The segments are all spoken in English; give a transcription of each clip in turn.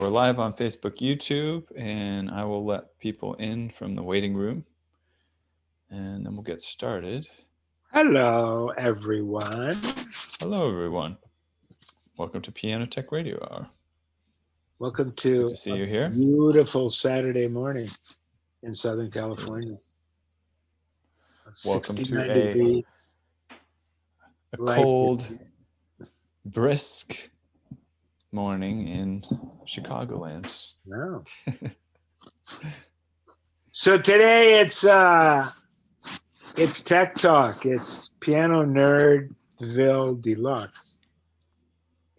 We're live on Facebook, YouTube, and I will let people in from the waiting room, and then we'll get started. Hello, everyone. Hello, everyone. Welcome to Piano Tech Radio Hour. Welcome Good to to see a you here. beautiful Saturday morning in Southern California. Welcome to 69 degrees. a cold, brisk morning in Chicagoland. Wow. So today it's Tech Talk. It's Piano Nerdville Deluxe.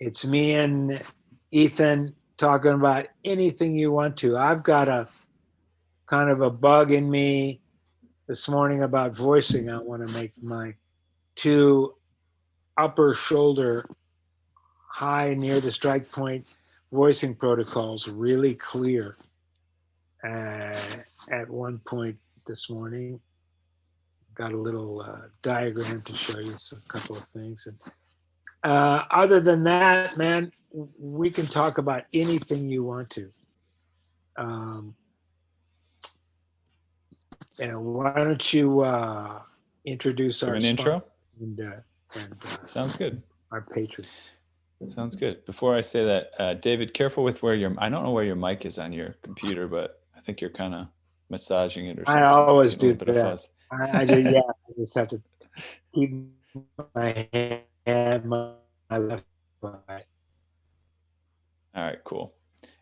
It's me and Ethan talking about anything you want to. I've got a kind of a bug in me this morning about voicing. I want to make my two upper shoulder high near the strike point voicing protocols really clear. At one point this morning, got a little diagram to show you a couple of things. And other than that, man, we can talk about anything you want to. And why don't you introduce our intro? And Sounds good. Our patrons. Sounds good. Before I say that, David, careful with where I don't know where your mic is on your computer, but I think you're kind of massaging it or something. I always do a bit that. Of fuzz. I just have to keep my hand, my left eye. All right, cool.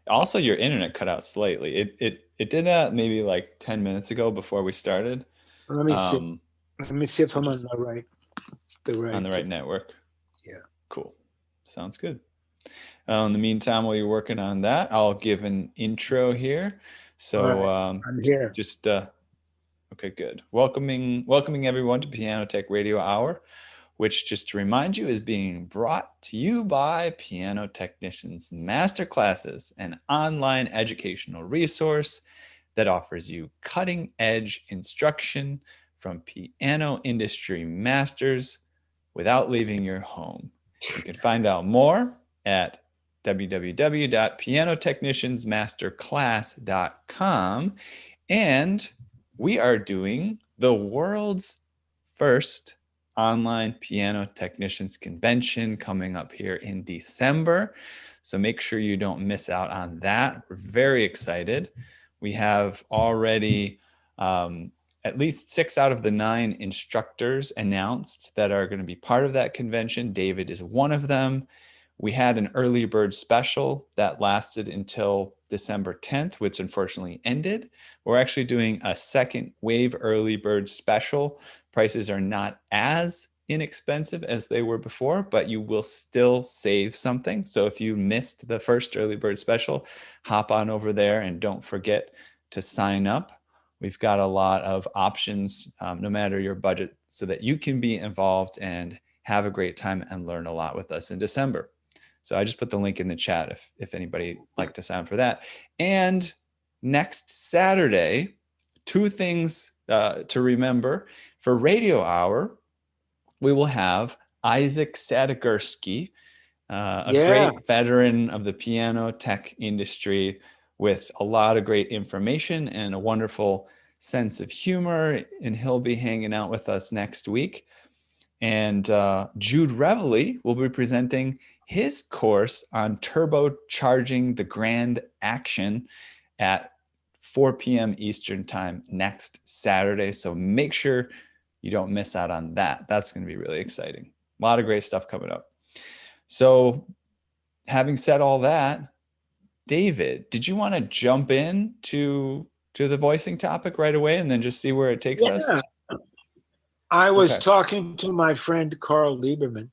Also, your internet cut out slightly. It did that maybe like 10 minutes ago before we started. Let me see. Let me see if I'm on the right network. Yeah. Cool. Sounds good. In the meantime, while you're working on that, I'll give an intro here. So I'm here. Just okay, good. Welcoming everyone to Piano Tech Radio Hour, which, just to remind you, is being brought to you by Piano Technicians Masterclasses, an online educational resource that offers you cutting-edge instruction from piano industry masters without leaving your home. You can find out more at www.pianotechniciansmasterclass.com. And we are doing the world's first online piano technicians convention coming up here in December. So make sure you don't miss out on that. We're very excited. We have already at least 6 out of the 9 instructors announced that are going to be part of that convention. David is one of them. We had an early bird special that lasted until December 10th, which unfortunately ended. We're actually doing a second wave early bird special. Prices are not as inexpensive as they were before, but you will still save something. So if you missed the first early bird special, hop on over there and don't forget to sign up. We've got a lot of options, no matter your budget, so that you can be involved and have a great time and learn a lot with us in December. So I just put the link in the chat if anybody would like to sign up for that. And next Saturday, 2 things to remember. For Radio Hour, we will have Isaac Sadegurski, a great veteran of the piano tech industry, with a lot of great information and a wonderful sense of humor, and he'll be hanging out with us next week. And Jude Reveley will be presenting his course on turbocharging the grand action at 4 p.m. Eastern time next Saturday. So make sure you don't miss out on that. That's going to be really exciting. A lot of great stuff coming up. So having said all that, David, did you want to jump in to the voicing topic right away and then just see where it takes us? I was talking to my friend Carl Lieberman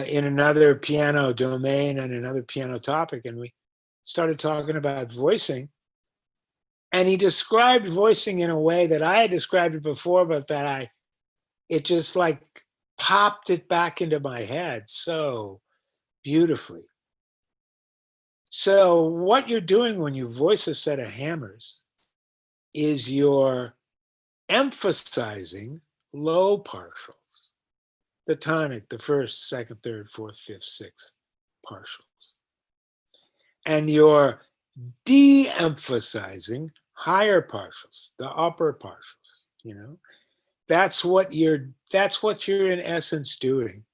in another piano domain and another piano topic, and we started talking about voicing. And he described voicing in a way that I had described it before, but that it just like popped it back into my head so beautifully. So what you're doing when you voice a set of hammers is you're emphasizing low partials, the tonic, the first, second, third, fourth, fifth, sixth partials. and you're de-emphasizing higher partials, the upper partials, you know. That's what you're in essence doing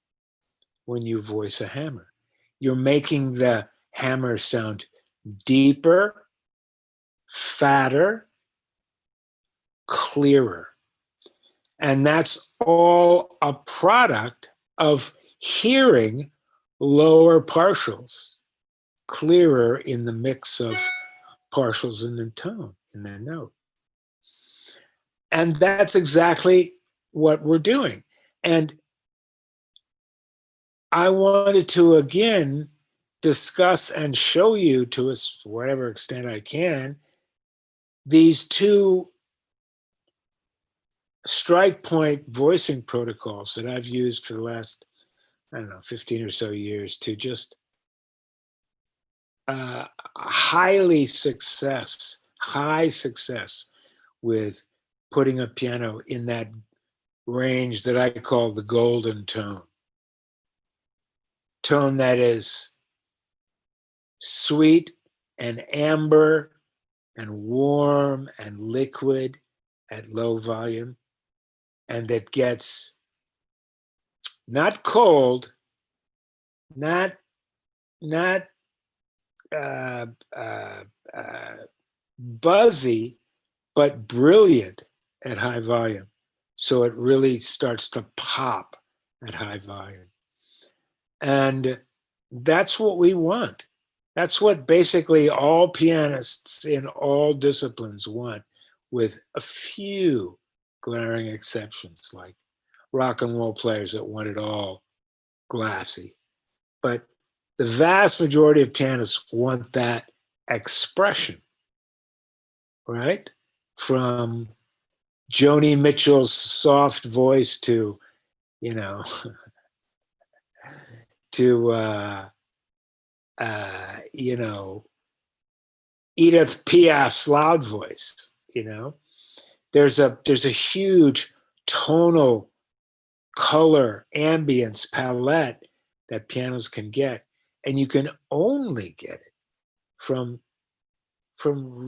when you voice a hammer. You're making the hammer sound deeper, fatter, clearer. And that's all a product of hearing lower partials clearer in the mix of partials in the tone, in the note. And that's exactly what we're doing. And I wanted to again discuss and show you, to whatever extent I can, these two strike point voicing protocols that I've used for the last, I don't know, 15 or so years to just high success with putting a piano in that range that I call the golden tone. Tone that is sweet and amber and warm and liquid at low volume, and that gets not cold, not uh, uh, uh, buzzy, but brilliant at high volume. So it really starts to pop at high volume. And that's what we want. That's what basically all pianists in all disciplines want, with a few glaring exceptions, like rock and roll players that want it all glassy. But the vast majority of pianists want that expression, right? From Joni Mitchell's soft voice to, you know, to, you know, Edith Piaf's loud voice, you know. There's a huge tonal color ambience palette that pianos can get, and you can only get it from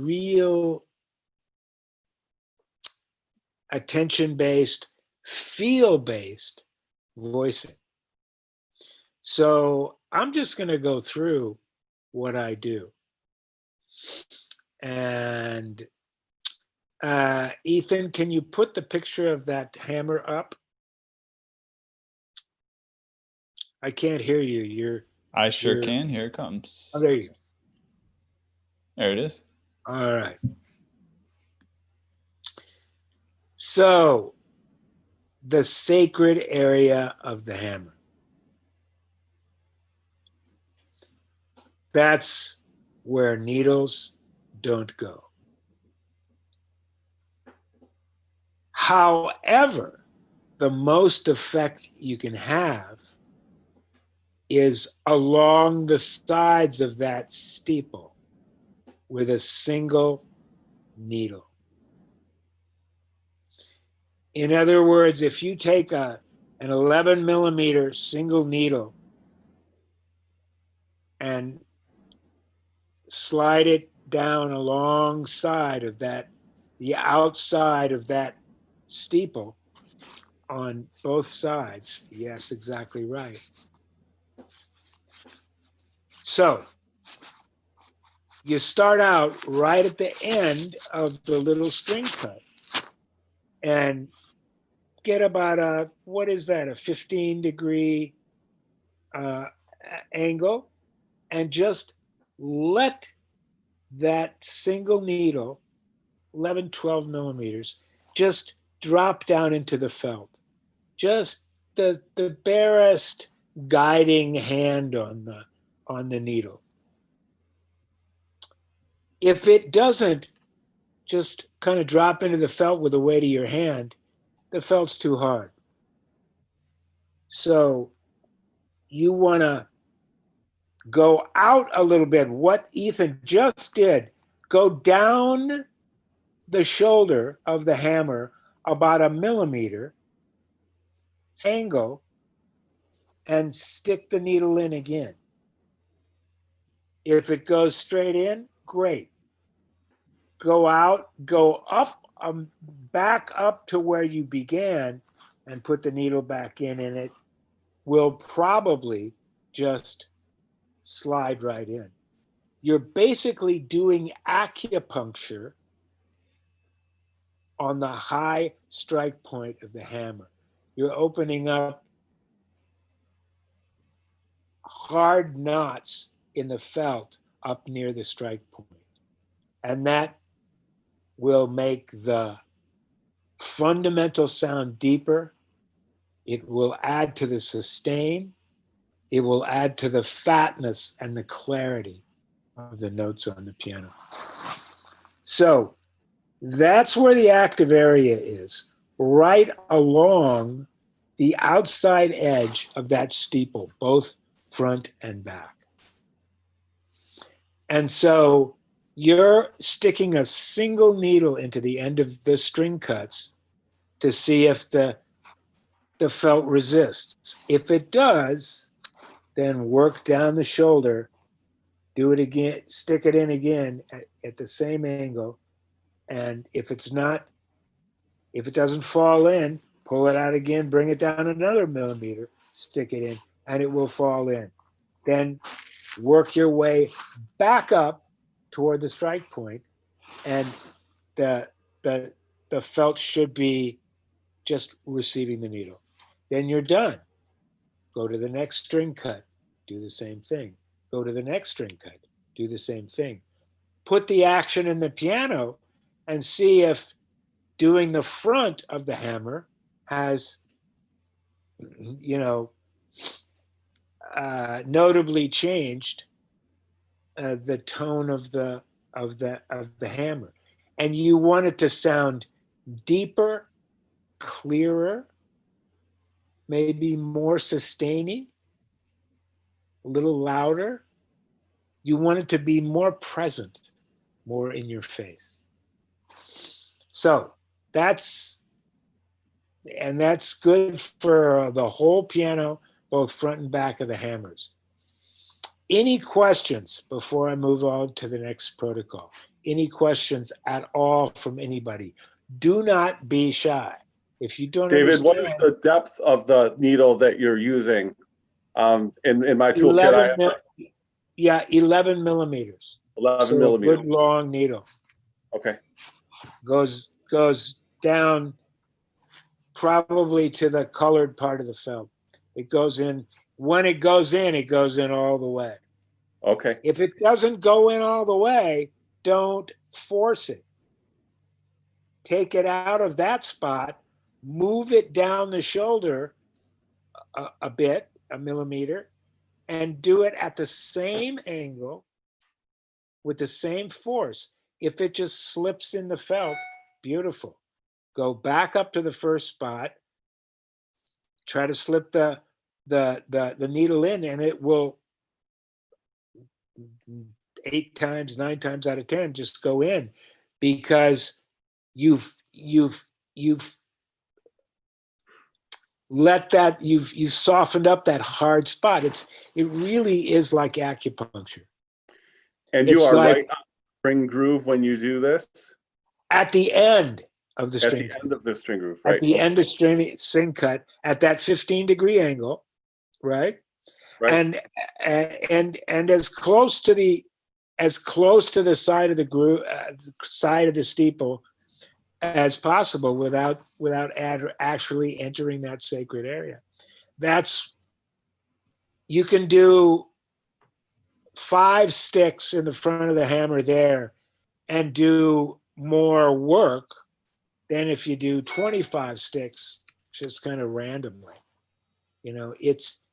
real attention-based, feel-based voicing. So I'm just going to go through what I do. And Ethan, can you put the picture of that hammer up? I can't hear you. I sure can. Here it comes. Oh, there you go. There it is. All right. So the sacred area of the hammer. That's where needles don't go. However, the most effect you can have is along the sides of that steeple with a single needle. In other words, if you take an 11 millimeter single needle and slide it down alongside of that, the outside of that steeple on both sides, yes, exactly right. So you start out right at the end of the little string cut and get about a, what is that, a 15-degree angle, and just let that single needle, 11, 12 millimeters, just drop down into the felt. Just the barest guiding hand on the needle. If it doesn't just kind of drop into the felt with the weight of your hand, the felt's too hard. So you want to go out a little bit. What Ethan just did, go down the shoulder of the hammer about a millimeter, angle, and stick the needle in again. If it goes straight in, great. Go out, go up, back up to where you began and put the needle back in, and it will probably just slide right in. You're basically doing acupuncture on the high strike point of the hammer. You're opening up hard knots in the felt up near the strike point. And that will make the fundamental sound deeper. It will add to the sustain. It will add to the fatness and the clarity of the notes on the piano. So that's where the active area is, right along the outside edge of that steeple, both front and back. And so you're sticking a single needle into the end of the string cuts to see if the felt resists. If it does, then work down the shoulder, do it again, stick it in again at the same angle. And if it doesn't fall in, pull it out again, bring it down another millimeter, stick it in, and it will fall in. Then work your way back up toward the strike point, and the felt should be just receiving the needle. Then you're done. Go to the next string cut, do the same thing. Go to the next string cut, do the same thing. Put the action in the piano and see if doing the front of the hammer has, notably changed the tone of the hammer. And you want it to sound deeper, clearer, maybe more sustaining, a little louder. You want it to be more present, more in your face. So that's good for the whole piano, both front and back of the hammers. Any questions before I move on to the next protocol? Any questions at all from anybody? Do not be shy. If you don't David, understand, what is the depth of the needle that you're using? In my toolkit, I have 11 millimeters. 11 millimeters. A good long needle. Okay. Goes down probably to the colored part of the felt. It goes in. When it goes in all the way. Okay. If it doesn't go in all the way, don't force it. Take it out of that spot, move it down the shoulder a bit, a millimeter, and do it at the same angle with the same force. If it just slips in the felt, beautiful. Go back up to the first spot, try to slip the needle in, and it will 8 times, 9 times out of 10 just go in, because you've let that, you've softened up that hard spot. It really is like acupuncture. And you are like, right on the string groove when you do this? At the end of the string. At the end of the string groove, right? At the end of string cut, at that 15-degree angle, right? Right. And as close to the side of the groove, side of the steeple as possible, without actually entering that sacred area. You can do 5 sticks in the front of the hammer there and do more work than if you do 25 sticks just kind of randomly. It's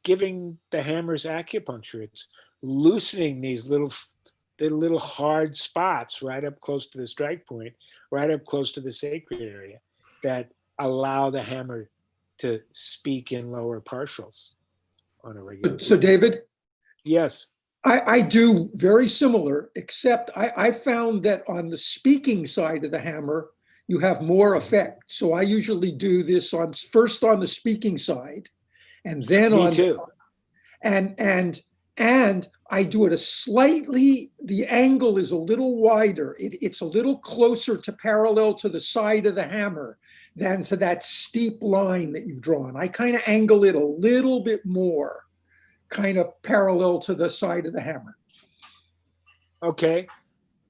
giving the hammers acupuncture. It's loosening these little hard spots right up close to the strike point, right up close to the sacred area, that allow the hammer to speak in lower partials on a regular basis. So David? Yes. I do very similar, except I found that on the speaking side of the hammer, you have more effect. So I usually do this first on the speaking side, and then Me too. And And I do it the angle is a little wider. It's a little closer to parallel to the side of the hammer than to that steep line that you've drawn. I kind of angle it a little bit more, kind of parallel to the side of the hammer. Okay.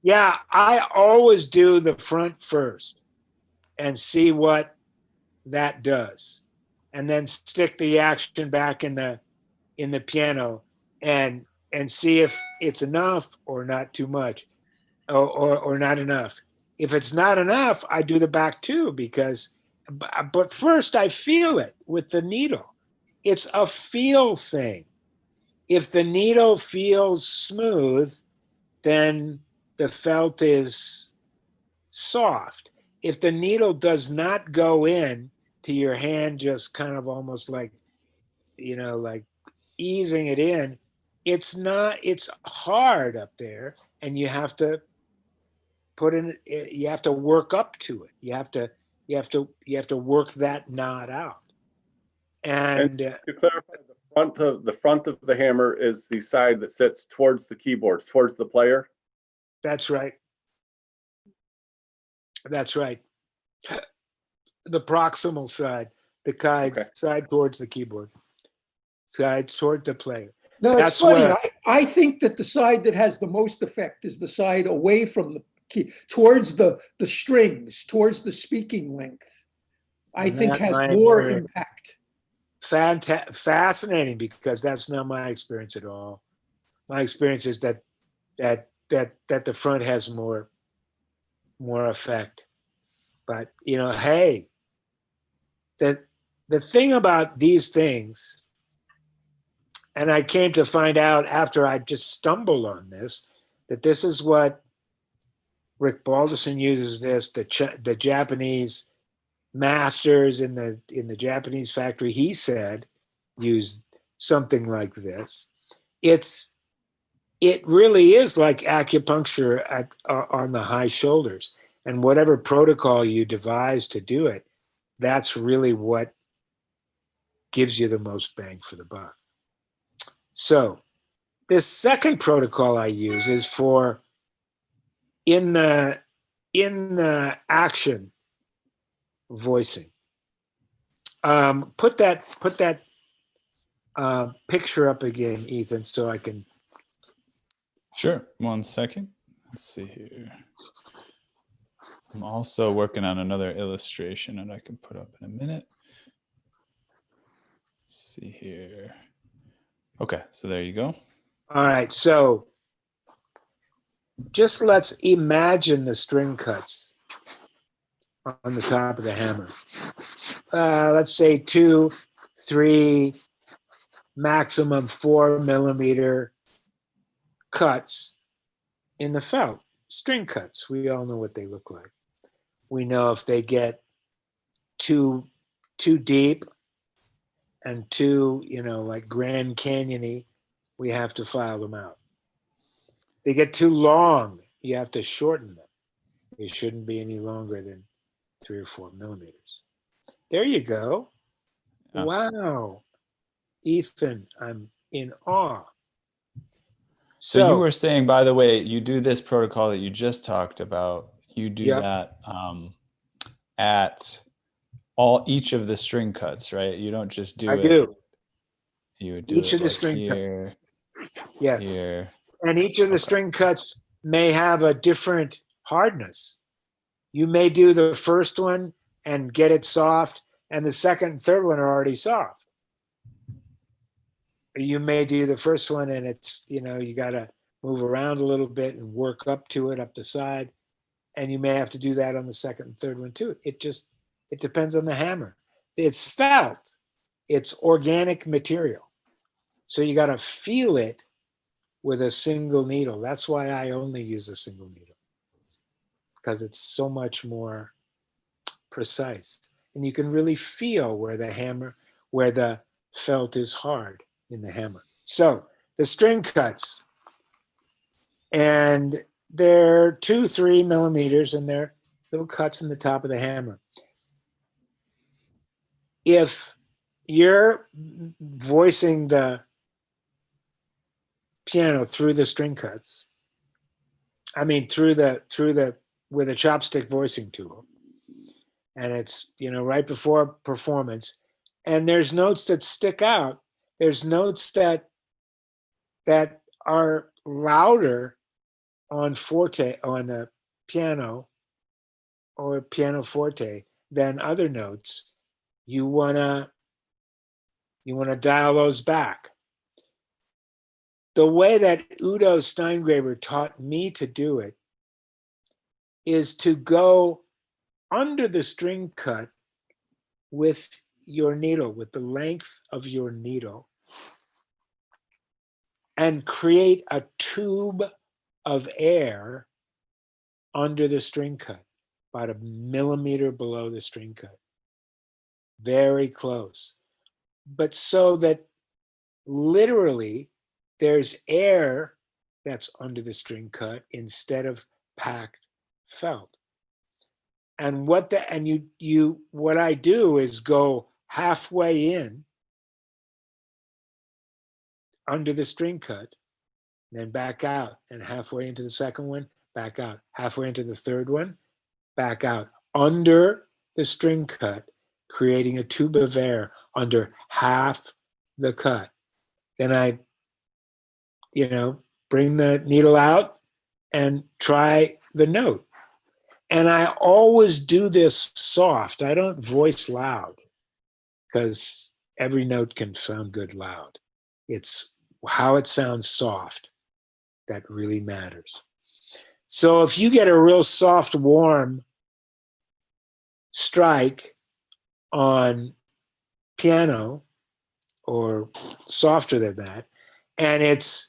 Yeah, I always do the front first and see what that does, and then stick the action back in the piano and see if it's enough or not too much, or not enough. If it's not enough, I do the back too, because but first I feel it with the needle. It's a feel thing. If the needle feels smooth, then the felt is soft. If the needle does not go in to your hand, just kind of almost like, like easing it in, it's hard up there, and you have to work up to it. You have to work that knot out. And to clarify, the front of the hammer is the side that sits towards the keyboard, towards the player. that's right. That's right. The proximal side, the side towards the keyboard, side toward the player. No, it's funny. I think that the side that has the most effect is the side away from the key, towards the strings, towards the speaking length. I think has more impact. Fascinating, because that's not my experience at all. My experience is that the front has more effect. But hey, the thing about these things, and I came to find out after I just stumbled on this, that this is what Rick Balderson uses. The Japanese masters in the Japanese factory, he said, used something like this. It really is like acupuncture on the high shoulders, and whatever protocol you devise to do it, that's really what gives you the most bang for the buck. So this second protocol I use is for in the action voicing. Put that picture up again, Ethan, so I can. Sure. 1 second. Let's see here. I'm also working on another illustration that I can put up in a minute. Let's see here. Okay, so there you go. All right, so just let's imagine the string cuts on the top of the hammer. Let's say 2, 3, maximum 4 millimeter cuts in the felt. String cuts, we all know what they look like. We know if they get too deep and too, like Grand Canyon-y, we have to file them out. They get too long, you have to shorten them. They shouldn't be any longer than 3 or 4 millimeters. There you go. Oh. Wow. Ethan, I'm in awe. So you were saying, by the way, you do this protocol that you just talked about. You do that at each of the string cuts, right? You don't just do it. Do. You would do each it of the like string here, cuts. Yes. Here. And each of the string cuts may have a different hardness. You may do the first one and get it soft, and the second and third one are already soft. You may do the first one and it's, you got to move around a little bit and work up to it, up the side. And you may have to do that on the second and third one too. It depends on the hammer. It's felt. It's organic material. So you got to feel it with a single needle. That's why I only use a single needle, because it's so much more precise. And you can really feel where the felt is hard in the hammer. So the string cuts, and they're 2, 3 millimeters, and they're little cuts in the top of the hammer. If you're voicing the piano through the string cuts. I mean, through the with a chopstick voicing tool, and it's right before performance, and there's notes that stick out. There's notes that are louder on a piano or pianoforte than other notes. You wanna dial those back. The way that Udo Steingraber taught me to do it is to go under the string cut with your needle, with the length of your needle, and create a tube of air under the string cut, about a millimeter below the string cut. Very close. But so that literally there's air that's under the string cut instead of packed felt. And what I do is go halfway in under the string cut, then back out, and halfway into the second one, back out, halfway into the third one, back out, under the string cut, creating a tube of air under half the cut. Then I, bring the needle out and try the note. And I always do this soft. I don't voice loud because every note can sound good loud. It's how it sounds soft that really matters. So if you get a real soft, warm strike on piano or softer than that, and it's,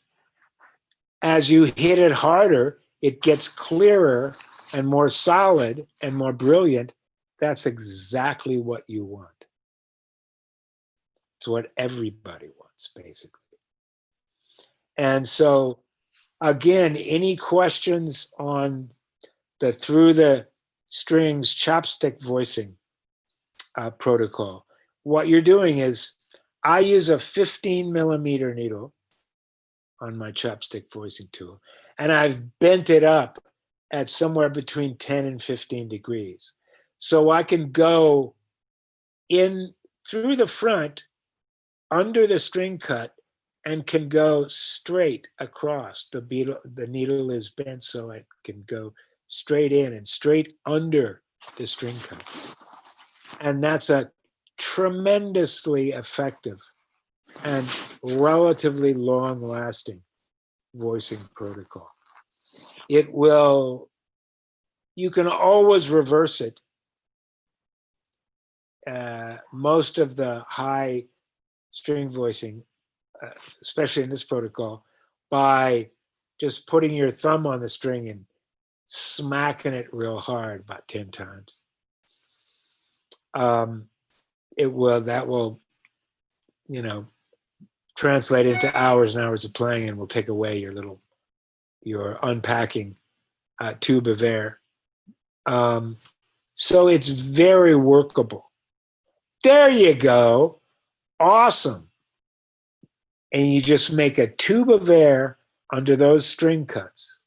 as you hit it harder, it gets clearer and more solid and more brilliant, that's exactly what you want. It's what everybody wants, basically. And so, again, any questions on the through the strings chopstick voicing protocol? What you're doing is, I use a 15 millimeter needle on my chopstick voicing tool, and I've bent it up at somewhere between 10 and 15 degrees. So I can go in through the front, under the string cut, and can go straight across. The needle is bent so it can go straight in and straight under the string cut. And that's a tremendously effective and relatively long-lasting voicing protocol. You can always reverse it. Most of the high string voicing, especially in this protocol, by just putting your thumb on the string and smacking it real hard about 10 times. That will translate into hours and hours of playing, and will take away your unpacking tube of air. So it's very workable. There you go. Awesome. And you just make a tube of air under those string cuts.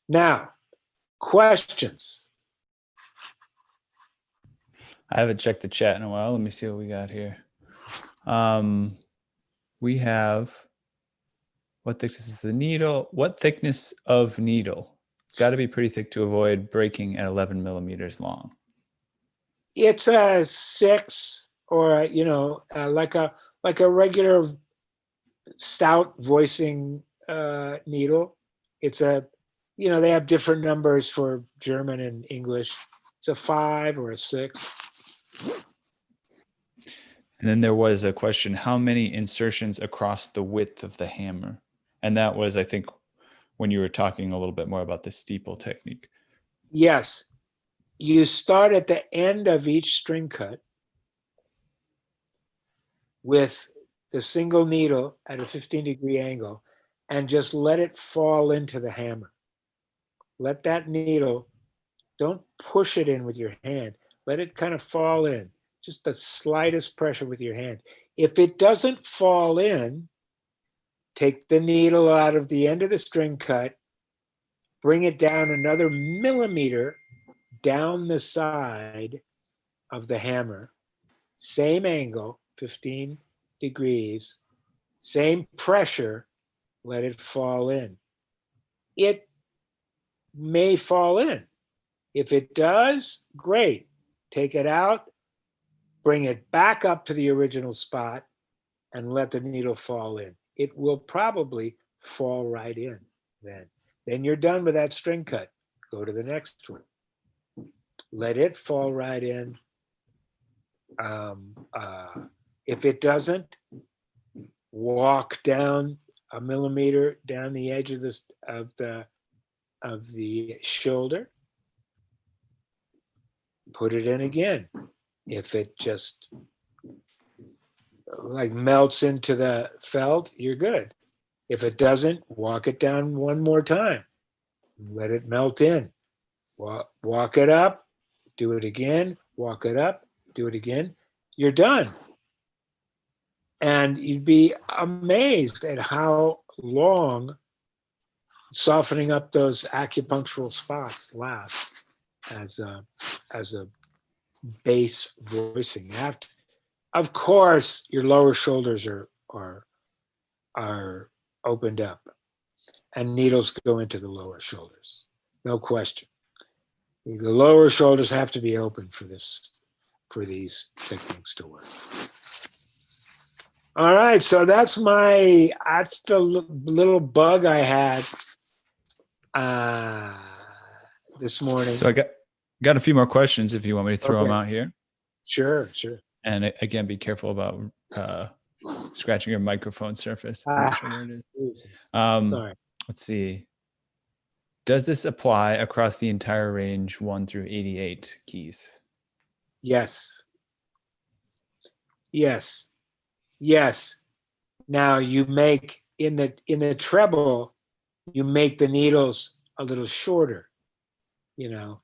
Now, questions? I haven't checked the chat in a while. Let me see what we got here. We have, what thickness is the needle? What thickness of needle? It's got to be pretty thick to avoid breaking at 11 millimeters long. It's a 6, or like a regular stout voicing needle. It's they have different numbers for German and English. It's a 5 or a 6. And then there was a question, how many insertions across the width of the hammer? And that was, I think, when you were talking a little bit more about the steeple technique. Yes. You start at the end of each string cut with the single needle at a 15-degree angle, and just let it fall into the hammer. Let that needle, don't push it in with your hand. Let it kind of fall in. Just the slightest pressure with your hand. If it doesn't fall in, take the needle out of the end of the string cut, bring it down another millimeter down the side of the hammer, same angle, 15 degrees, same pressure, let it fall in. It may fall in. If it does, great. Take it out, bring it back up to the original spot, and let the needle fall in. It will probably fall right in then. Then you're done with that string cut. Go to the next one. Let it fall right in. If it doesn't, walk down a millimeter down the edge of the shoulder. Put it in again. If it just like melts into the felt, you're good. If it doesn't, walk it down one more time. Let it melt in. Walk it up, do it again, walk it up, do it again. You're done. And you'd be amazed at how long softening up those acupunctural spots last as a bass voicing. You have to, of course, your lower shoulders are opened up, and needles go into the lower shoulders. No question. The lower shoulders have to be open for these techniques to work. All right, so that's the little bug I had this morning. So I got a few more questions if you want me to throw them out here. Sure. And again, be careful about scratching your microphone surface. I'm not sure where it is. Sorry. Let's see. Does this apply across the entire range 1 through 88 keys? Yes. Now you make in the treble, you make the needles a little shorter. You know,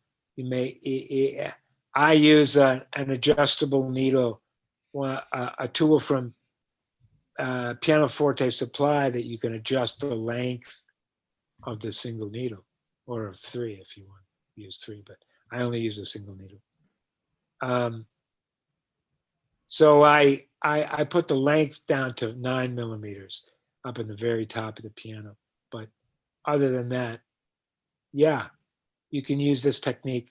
I use an adjustable needle, a tool from Pianoforte Supply that you can adjust the length of the single needle, or of 3 if you want to use 3, but I only use a single needle. So I put the length down to 9 millimeters up in the very top of the piano. But other than that, yeah, you can use this technique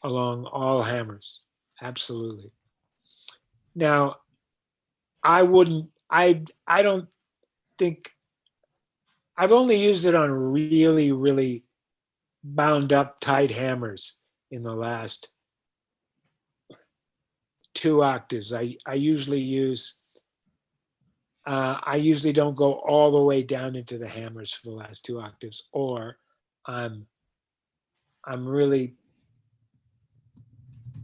along all hammers. Absolutely. Now, I don't think, I've only used it on really, really bound up tight hammers in the last 2 octaves. I usually don't go all the way down into the hammers for the last 2 octaves, or I'm really,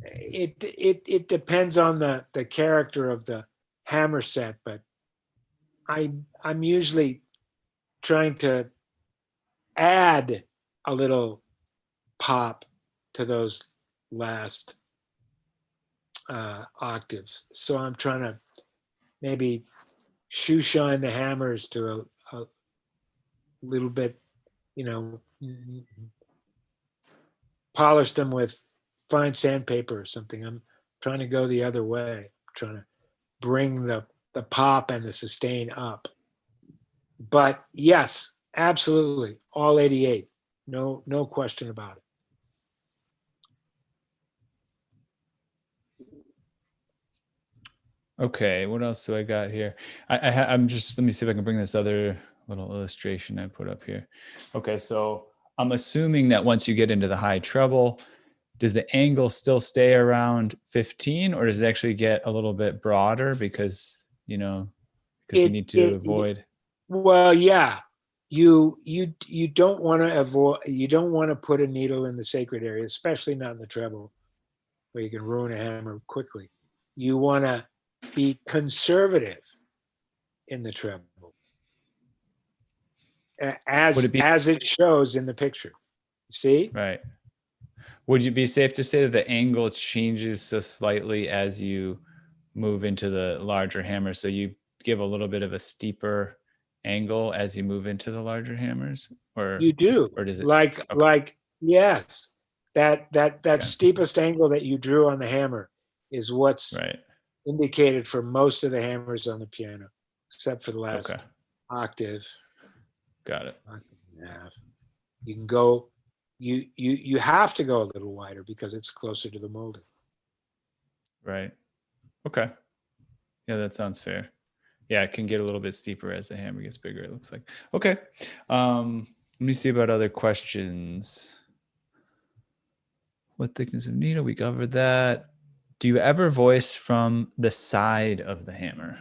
it depends on the character of the hammer set, but I'm usually trying to add a little pop to those last octaves. So I'm trying to maybe shoe shine the hammers to a little bit, polish them with fine sandpaper or something. I'm trying to go the other way. I'm trying to bring the pop and the sustain up. But yes, absolutely, all 88. No question about it. Okay, what else do I got here? I'm just, let me see if I can bring this other little illustration I put up here. Okay, so I'm assuming that once you get into the high treble, does the angle still stay around 15, or does it actually get a little bit broader because you need to avoid? Well, yeah, you don't want to avoid. You don't want to put a needle in the sacred area, especially not in the treble, where you can ruin a hammer quickly. You want to be conservative in the treble, as it shows in the picture. See? Right. Would you be safe to say that the angle changes so slightly as you move into the larger hammer, so you give a little bit of a steeper angle as you move into the larger hammers, You do. or does it? Like yes, that Okay. steepest angle that you drew on the hammer is what's Right. indicated for most of the hammers on the piano, except for the Okay. last octave. Got it. Yeah. You can go. You have to go a little wider because it's closer to the molding. Right. Okay. Yeah, that sounds fair. Yeah, it can get a little bit steeper as the hammer gets bigger, it looks like. Okay. Let me see about other questions. What thickness of needle? We covered that. Do you ever voice from the side of the hammer?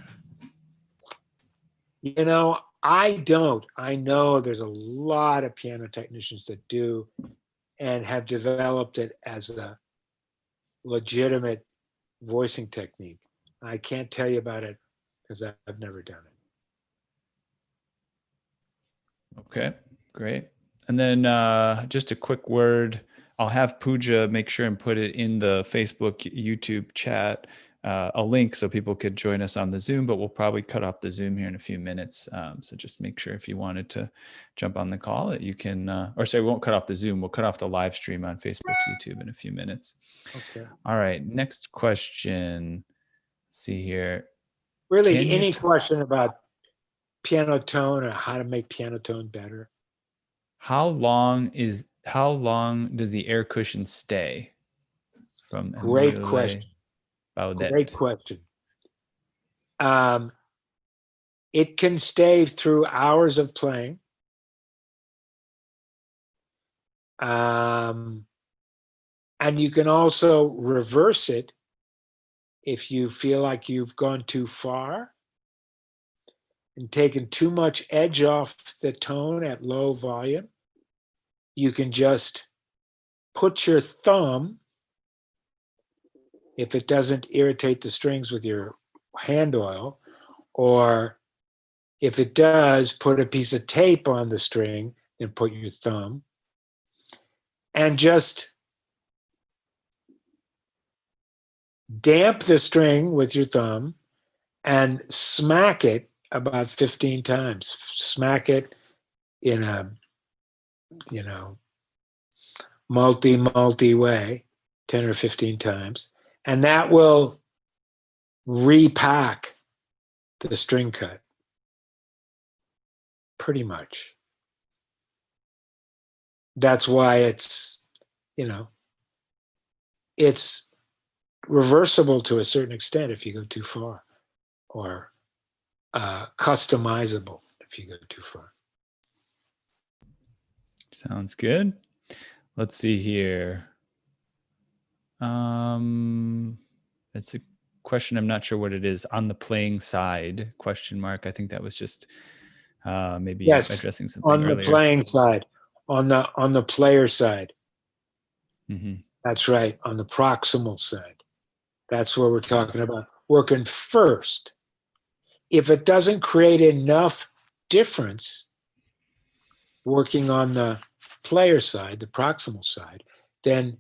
You know, I don't. I know there's a lot of piano technicians that do and have developed it as a legitimate voicing technique. I can't tell you about it because I've never done it. Okay, great. And then just a quick word. I'll have Pooja make sure and put it in the Facebook, YouTube chat, a link so people could join us on the Zoom, but we'll probably cut off the Zoom here in a few minutes. So just make sure if you wanted to jump on the call that you can, or sorry, we won't cut off the Zoom. We'll cut off the live stream on Facebook, YouTube in a few minutes. Okay. All right, next question. Let's see here. Really, any question about piano tone or how to make piano tone better? How long does the air cushion stay? From Great question. Baudet. Great question. It can stay through hours of playing. And you can also reverse it if you feel like you've gone too far and taken too much edge off the tone at low volume. You can just put your thumb, if it doesn't irritate the strings with your hand oil, or if it does, put a piece of tape on the string and put your thumb, and just damp the string with your thumb and smack it about 15 times. Smack it in a, multi way, 10 or 15 times. And that will repack the string cut pretty much. That's why it's reversible to a certain extent if you go too far, or customizable if you go too far. Sounds good. Let's see here. It's a question. I'm not sure what it is. On the playing side, question mark. I think that was just maybe addressing something on earlier. The playing side, on the player side. Mm-hmm. That's right. On the proximal side. That's where we're talking about working first. If it doesn't create enough difference working on the player side, the proximal side, then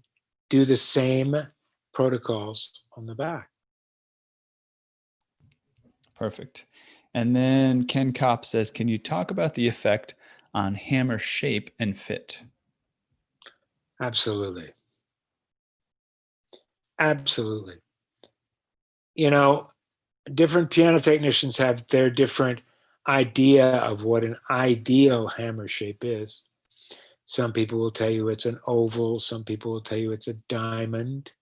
do the same protocols on the back. Perfect. And then Ken Kopp says, can you talk about the effect on hammer shape and fit? Absolutely. Absolutely. Different piano technicians have their different idea of what an ideal hammer shape is. Some people will tell you it's an oval. Some people will tell you it's a diamond.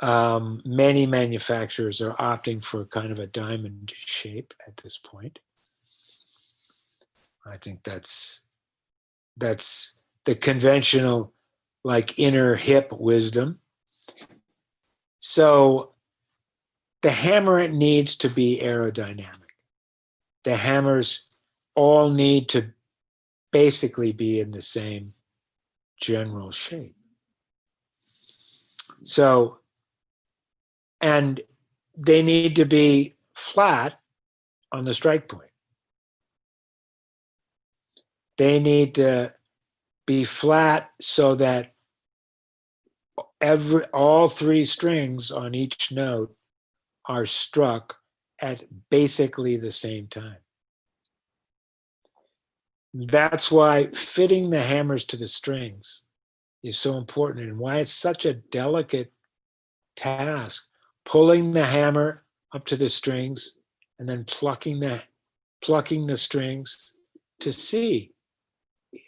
Many manufacturers are opting for kind of a diamond shape at this point. I think that's the conventional, like, inner hip wisdom. So the hammer needs to be aerodynamic. The hammers all need to basically be in the same general shape. So, and they need to be flat on the strike point. They need to be flat so that all three strings on each note are struck at basically the same time. That's why fitting the hammers to the strings is so important, and why it's such a delicate task, pulling the hammer up to the strings and then plucking the strings to see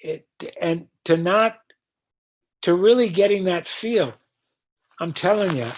it, and to really getting that feel. I'm telling you,